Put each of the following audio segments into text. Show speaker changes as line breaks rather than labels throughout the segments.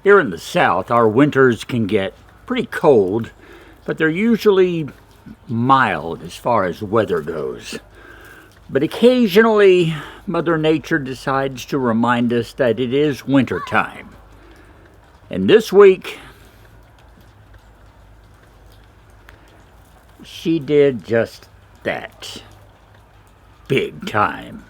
Here in the South, our winters can get pretty cold, but they're usually mild as far as weather goes. But occasionally, Mother Nature decides to remind us that it is winter time. And this week, she did just that. Big time.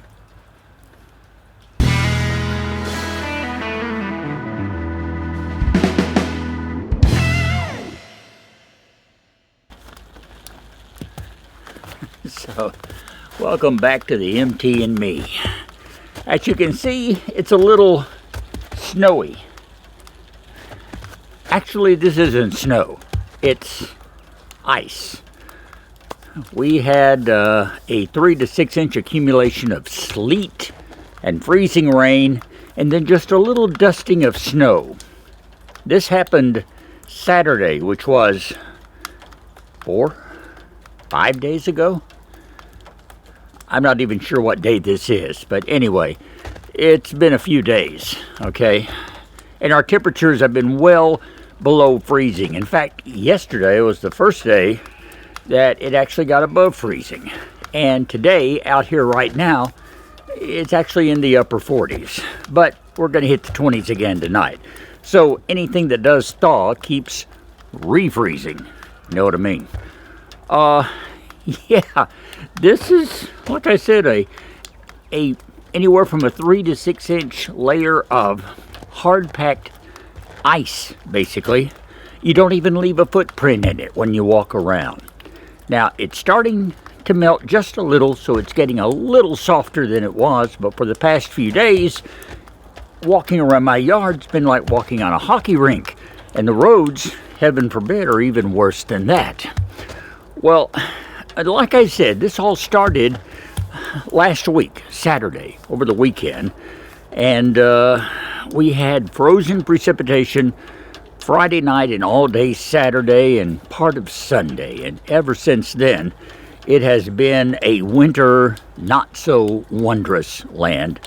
So, welcome back to the MT and me. As you can see, it's a little snowy. Actually, this isn't snow. It's ice. We had a 3 to 6 inch accumulation of sleet and freezing rain, and then just a little dusting of snow. This happened Saturday, which was 5 days ago. I'm not even sure what day this is, but anyway, it's been a few days, okay? And our temperatures have been well below freezing. In fact, yesterday was the first day that it actually got above freezing. And today, out here right now, it's actually in the upper 40s. But we're going to hit the 20s again tonight. So anything that does thaw keeps refreezing. You know what I mean? Yeah, this is, like I said, a anywhere from a 3 to 6 inch layer of hard-packed ice, basically. You don't even leave a footprint in it when you walk around. Now, it's starting to melt just a little, so it's getting a little softer than it was, but for the past few days, walking around my yard's been like walking on a hockey rink, and the roads, heaven forbid, are even worse than that. Well, like I said, this all started last week, Saturday, over the weekend, and we had frozen precipitation Friday night and all day Saturday and part of Sunday, and ever since then, it has been a winter not-so-wondrous land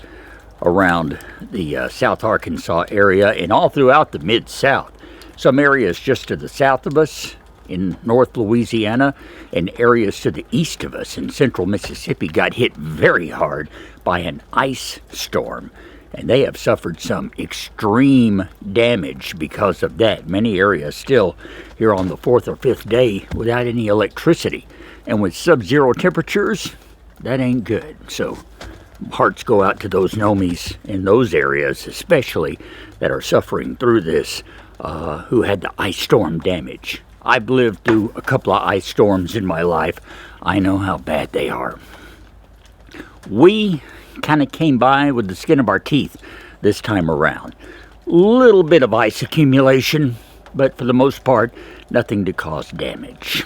around the South Arkansas area and all throughout the Mid-South. Some areas just to the south of us in North Louisiana and areas to the east of us in central Mississippi got hit very hard by an ice storm. And they have suffered some extreme damage because of that. Many areas still here on the 4th or 5th day without any electricity. And with sub-zero temperatures, that ain't good. So hearts go out to those nomies in those areas, especially that are suffering through this, who had the ice storm damage. I've lived through a couple of ice storms in my life. I know how bad they are. We kind of came by with the skin of our teeth this time around. Little bit of ice accumulation, but for the most part, nothing to cause damage.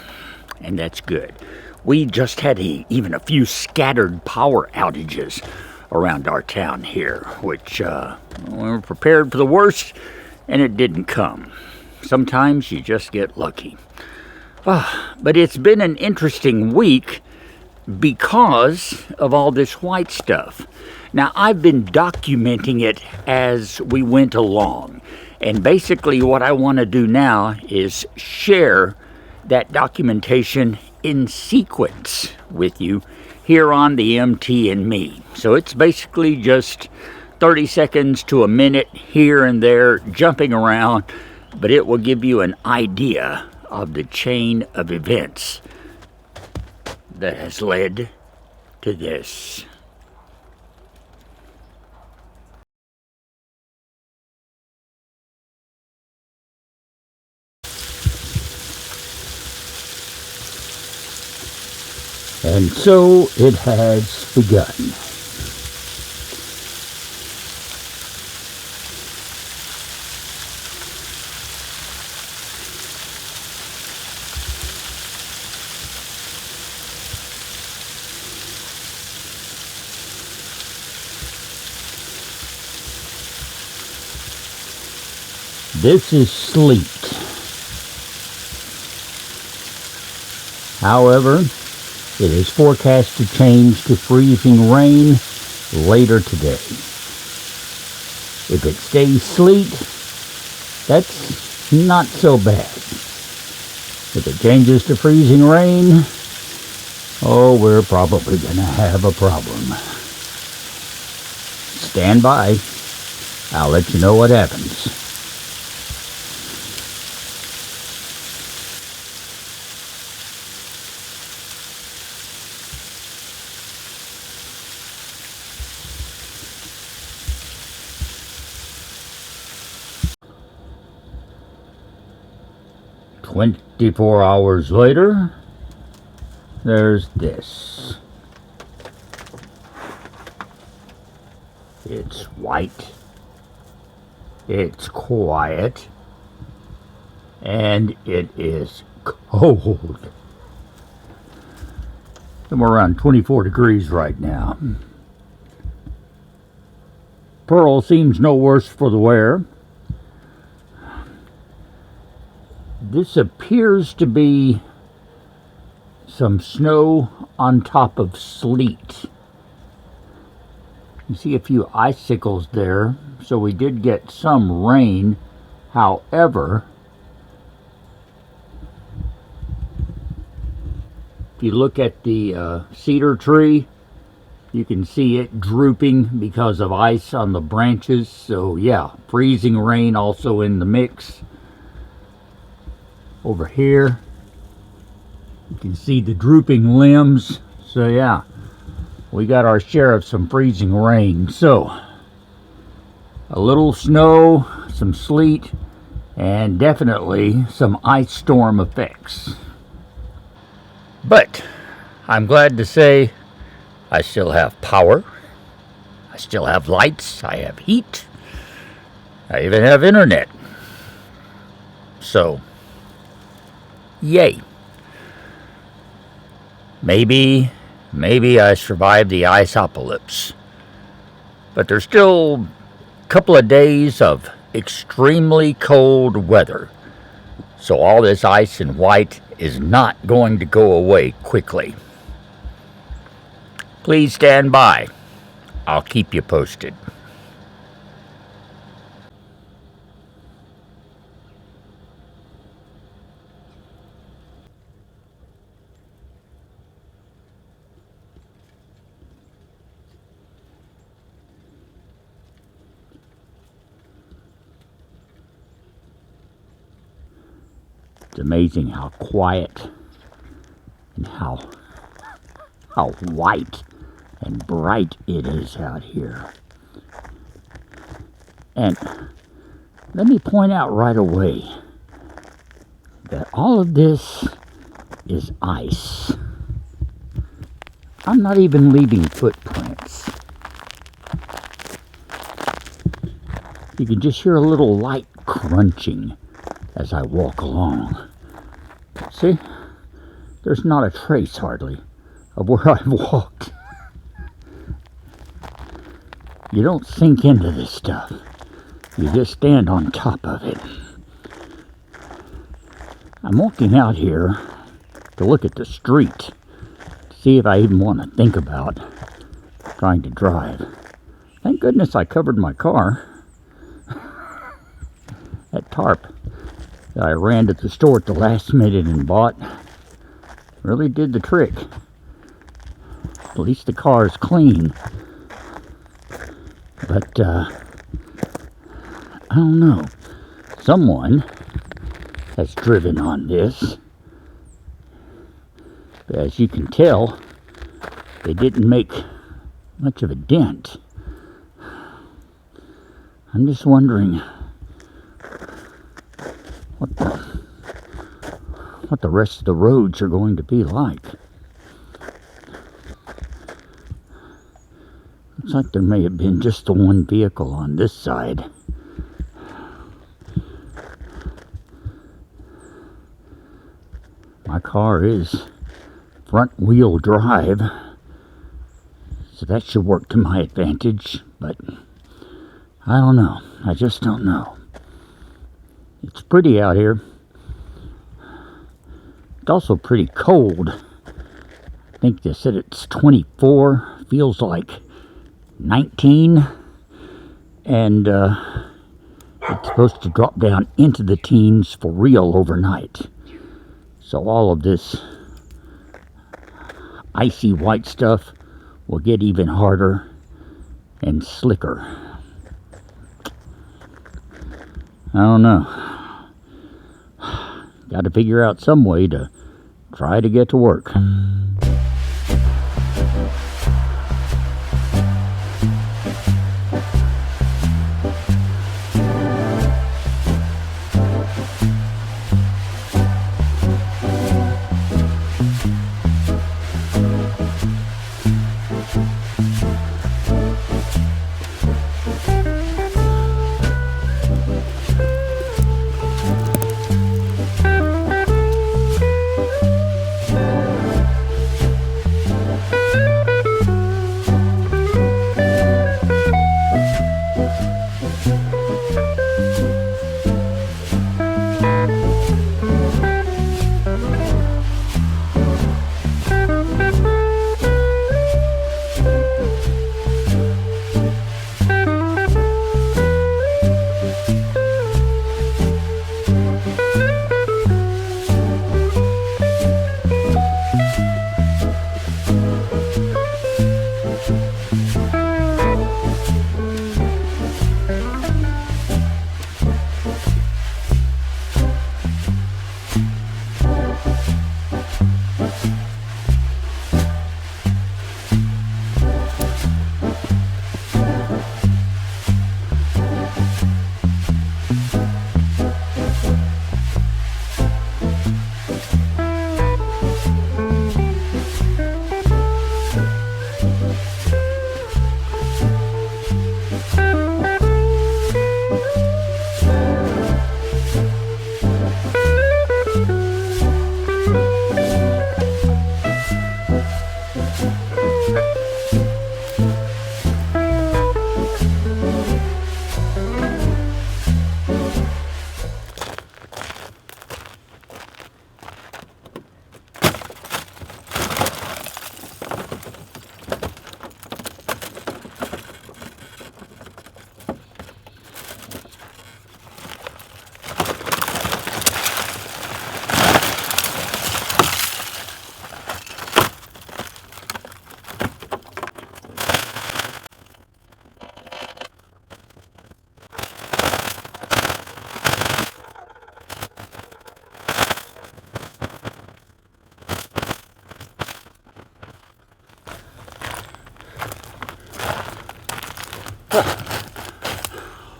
And that's good. We just had even a few scattered power outages around our town here, which we were prepared for the worst, and it didn't come. Sometimes you just get lucky. But it's been an interesting week because of all this white stuff. Now, I've been documenting it as we went along. And basically what I want to do now is share that documentation in sequence with you here on the MT and Me. So it's basically just 30 seconds to a minute here and there jumping around, but it will give you an idea of the chain of events that has led to this. And so it has begun. This is sleet. However, it is forecast to change to freezing rain later today. If it stays sleet, That's not so bad. If it changes to freezing rain, oh, we're probably going to have a problem. Stand by. I'll let you know what happens. "24 hours later, there's this. It's white, it's quiet, and it is cold. And we're around 24 degrees right now. Pearl seems no worse for the wear. This appears to be some snow on top of sleet. You see a few icicles there, so we did get some rain. However, if you look at the cedar tree, you can see it drooping because of ice on the branches. So yeah, freezing rain also in the mix. Over here, you can see the drooping limbs. So yeah, we got our share of some freezing rain. So a little snow, some sleet, and definitely some ice storm effects. But I'm glad to say I still have power. I still have lights. I have heat. I even have internet. So yay. Maybe I survived the ice-apocalypse. But there's still a couple of days of extremely cold weather. So all this ice and white is not going to go away quickly. Please stand by. I'll keep you posted. It's amazing how quiet and how white and bright it is out here. And let me point out right away that all of this is ice. I'm not even leaving footprints. You can just hear a little light crunching as I walk along. See? There's not a trace, hardly, of where I've walked. You don't sink into this stuff. You just stand on top of it. I'm walking out here to look at the street, to see if I even want to think about trying to drive. Thank goodness I covered my car. That tarp that I ran to the store at the last minute and bought really did the trick. At least the car is clean. But, I don't know. Someone has driven on this. But as you can tell, they didn't make much of a dent. I'm just wondering what the rest of the roads are going to be like. Looks like there may have been just the one vehicle on this side. My car is front wheel drive, so that should work to my advantage, but I don't know. I just don't know. It's pretty out here. It's also pretty cold. I think they said it's 24, feels like 19, and It's supposed to drop down into the teens for real overnight. So all of this icy white stuff will get even harder and slicker. I don't know. Got to figure out some way to try to get to work.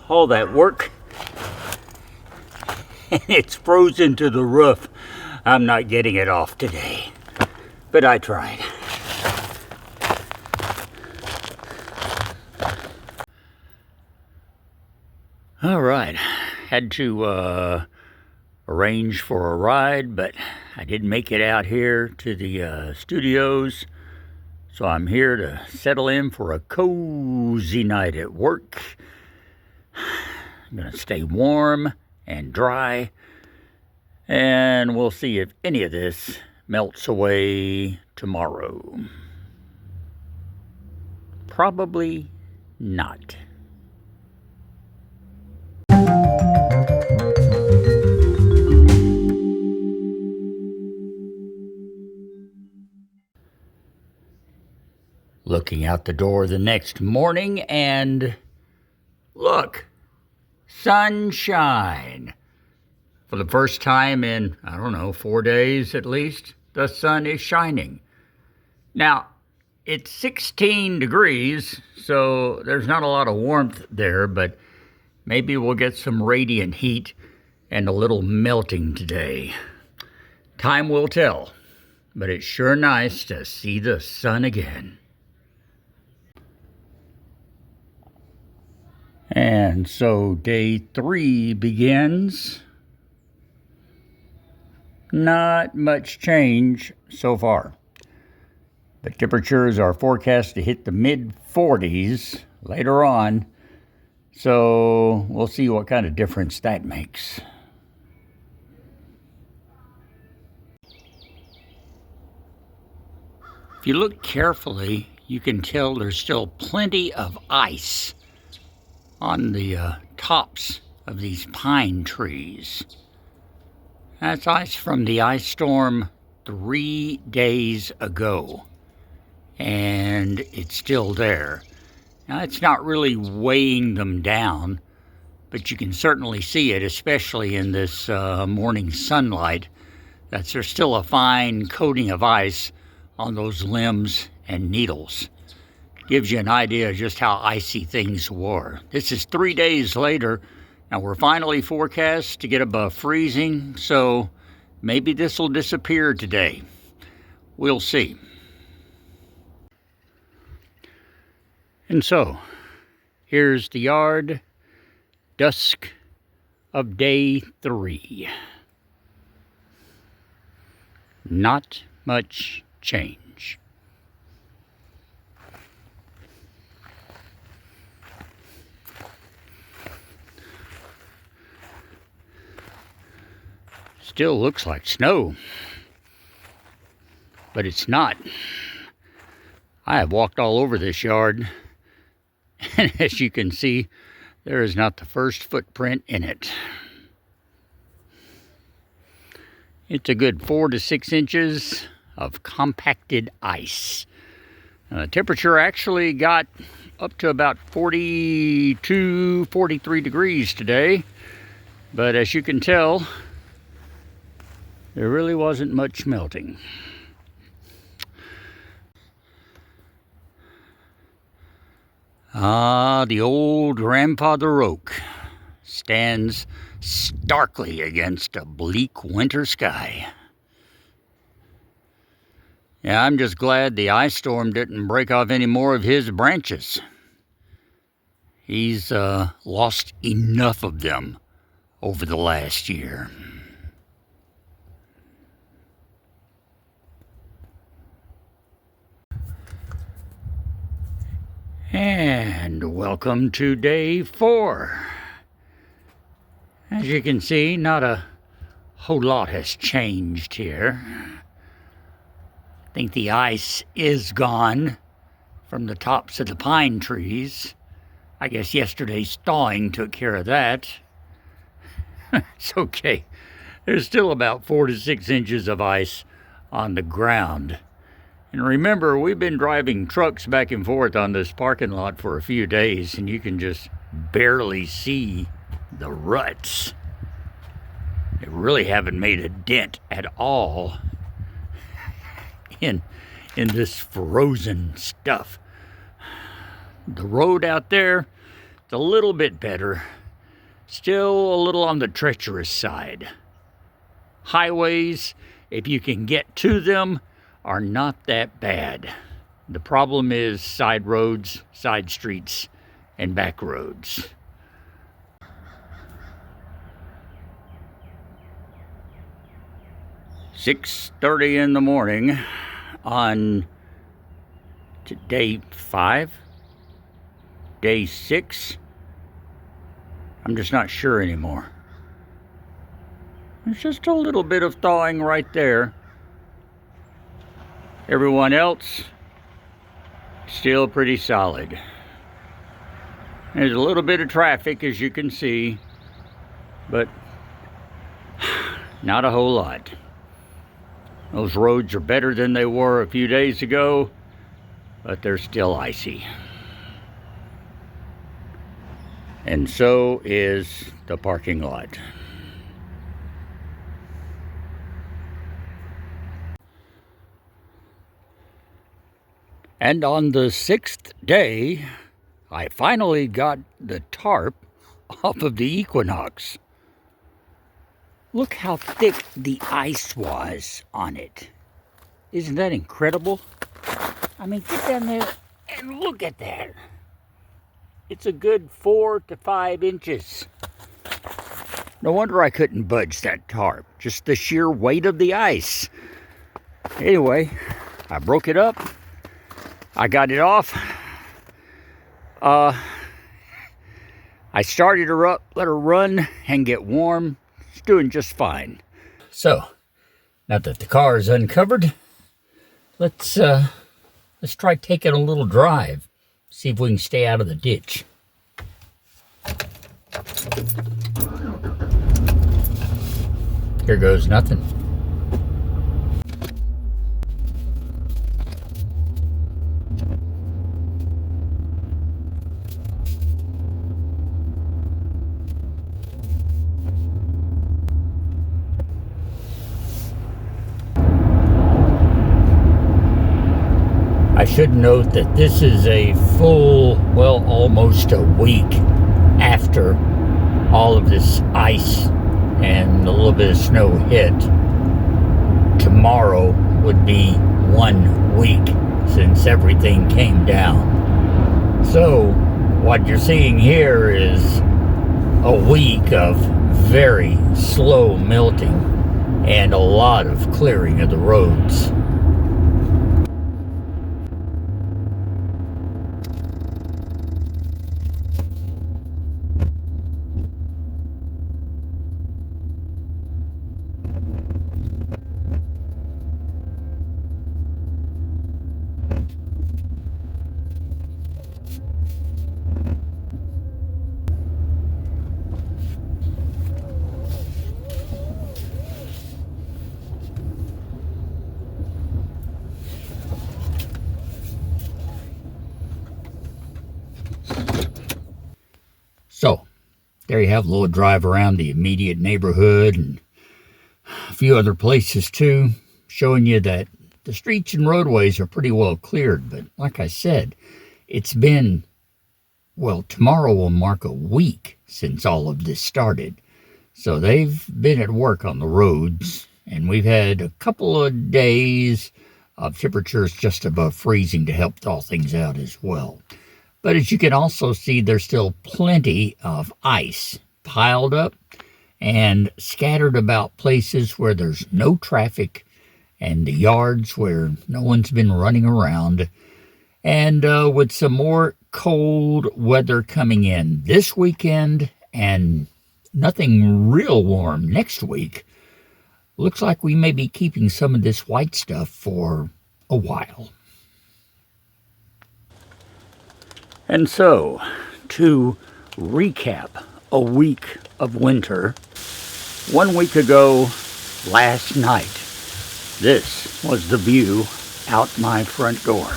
All that work and it's frozen to the roof. I'm not getting it off today, but I tried. All right, had to arrange for a ride, but I didn't make it out here to the studios. So I'm here to settle in for a cozy night at work. I'm gonna stay warm and dry, and we'll see if any of this melts away tomorrow. Probably not. Looking out the door the next morning, and look, sunshine. For the first time in, I don't know, 4 days at least, the sun is shining. Now, it's 16 degrees, so there's not a lot of warmth there, but maybe we'll get some radiant heat and a little melting today. Time will tell, but it's sure nice to see the sun again. And so day 3 begins. Not much change so far. The temperatures are forecast to hit the mid-40s later on, so we'll see what kind of difference that makes. If you look carefully, you can tell there's still plenty of ice on the tops of these pine trees. That's ice from the ice storm 3 days ago, and it's still there. Now, it's not really weighing them down, but you can certainly see it, especially in this morning sunlight, that there's still a fine coating of ice on those limbs and needles. Gives you an idea of just how icy things were. This is 3 days later. Now, we're finally forecast to get above freezing, so maybe this will disappear today. We'll see. And so, here's the yard, dusk of day 3. Not much change. Still looks like snow, but it's not. I have walked all over this yard, and as you can see, there is not the first footprint in it. It's a good 4 to 6 inches of compacted ice. Temperature actually got up to about 42, 43 degrees today, but as you can tell, there really wasn't much melting. The old grandfather oak stands starkly against a bleak winter sky. Yeah, I'm just glad the ice storm didn't break off any more of his branches. He's lost enough of them over the last year. And welcome to day 4. As you can see, not a whole lot has changed here. I think the ice is gone from the tops of the pine trees. I guess yesterday's thawing took care of that. It's okay. There's still about 4 to 6 inches of ice on the ground. And remember, we've been driving trucks back and forth on this parking lot for a few days, and you can just barely see the ruts. They really haven't made a dent at all in this frozen stuff. The road out there, it's a little bit better. Still a little on the treacherous side. Highways, if you can get to them, are not that bad. The problem is side roads, side streets, and back roads. "6:30 in the morning on day 5, day 6. I'm just not sure anymore. There's just a little bit of thawing right there. Everyone else, still pretty solid. There's a little bit of traffic, as you can see, but not a whole lot. Those roads are better than they were a few days ago, but they're still icy. And so is the parking lot. And on the 6th day, I finally got the tarp off of the Equinox. Look how thick the ice was on it. Isn't that incredible? I mean, get down there and look at that. It's a good 4 to 5 inches. No wonder I couldn't budge that tarp. Just the sheer weight of the ice. Anyway, I broke it up. I got it off. I started her up, let her run and get warm. It's doing just fine. So, now that the car is uncovered, let's try taking a little drive. See if we can stay out of the ditch. Here goes nothing. I should note that this is a full, well, almost a week after all of this ice and a little bit of snow hit. Tomorrow would be 1 week since everything came down. So what you're seeing here is a week of very slow melting and a lot of clearing of the roads. So, there you have a little drive around the immediate neighborhood and a few other places too, showing you that the streets and roadways are pretty well cleared. But like I said, it's been, well, tomorrow will mark a week since all of this started. So they've been at work on the roads, and we've had a couple of days of temperatures just above freezing to help thaw things out as well. But as you can also see, there's still plenty of ice piled up and scattered about places where there's no traffic and the yards where no one's been running around. And with some more cold weather coming in this weekend and nothing real warm next week, looks like we may be keeping some of this white stuff for a while. And so, to recap a week of winter, 1 week ago last night, this was the view out my front door.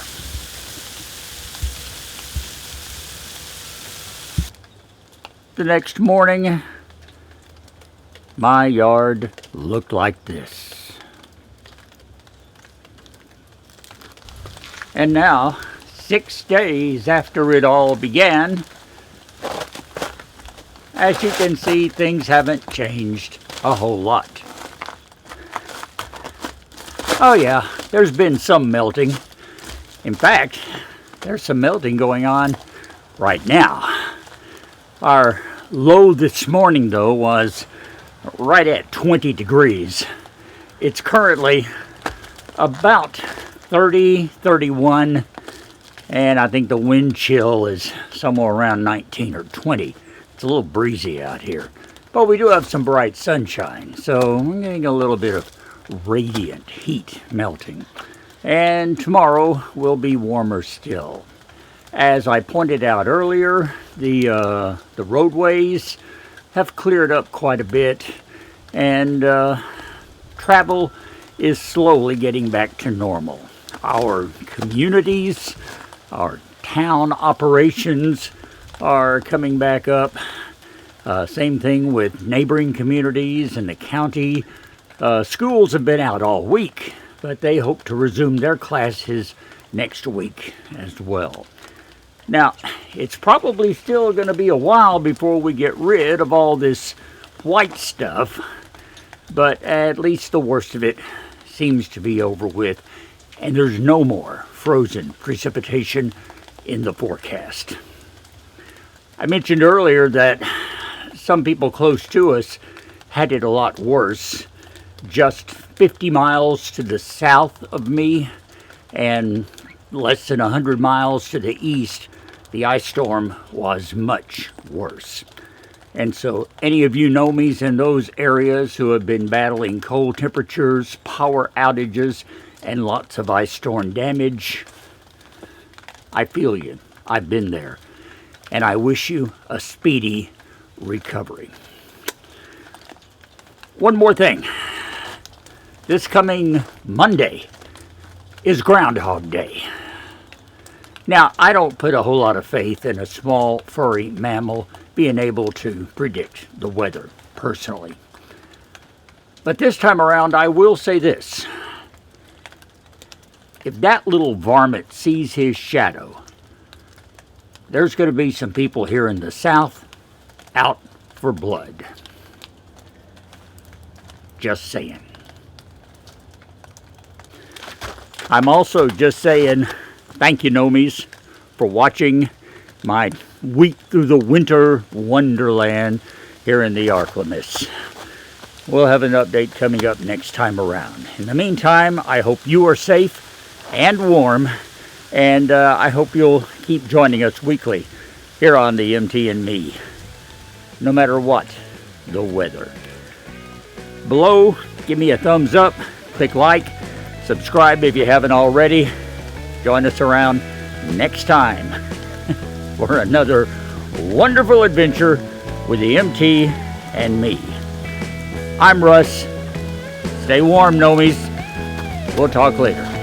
The next morning, my yard looked like this. And now, 6 days after it all began, as you can see, things haven't changed a whole lot. Oh yeah, there's been some melting. In fact, there's some melting going on right now. Our low this morning, though, was right at 20 degrees. It's currently about 30, 31. And I think the wind chill is somewhere around 19 or 20. It's a little breezy out here. But we do have some bright sunshine, so we're getting a little bit of radiant heat melting. And tomorrow will be warmer still. As I pointed out earlier, the roadways have cleared up quite a bit, and travel is slowly getting back to normal. Our communities, our town operations are coming back up. Same thing with neighboring communities and the county. Schools have been out all week, but they hope to resume their classes next week as well. Now, it's probably still going to be a while before we get rid of all this white stuff, but at least the worst of it seems to be over with, and there's no more frozen precipitation in the forecast. I mentioned earlier that some people close to us had it a lot worse. Just 50 miles to the south of me and less than 100 miles to the east, the ice storm was much worse. And so any of you know-mes in those areas who have been battling cold temperatures, power outages, and lots of ice storm damage, I feel you. I've been there. And I wish you a speedy recovery. One more thing. This coming Monday is Groundhog Day. Now, I don't put a whole lot of faith in a small, furry mammal being able to predict the weather, personally. But this time around, I will say this. If that little varmint sees his shadow, there's going to be some people here in the South out for blood. Just saying. I'm also just saying thank you, Nomies, for watching my week through the winter wonderland here in the Arklamis. We'll have an update coming up next time around. In the meantime, I hope you are safe and warm, and I hope you'll keep joining us weekly here on the MT and Me, no matter what the weather. Below, give me a thumbs up, click like, subscribe if you haven't already. Join us around next time for another wonderful adventure with the MT and Me. I'm Russ. Stay warm, Nomies. We'll talk later.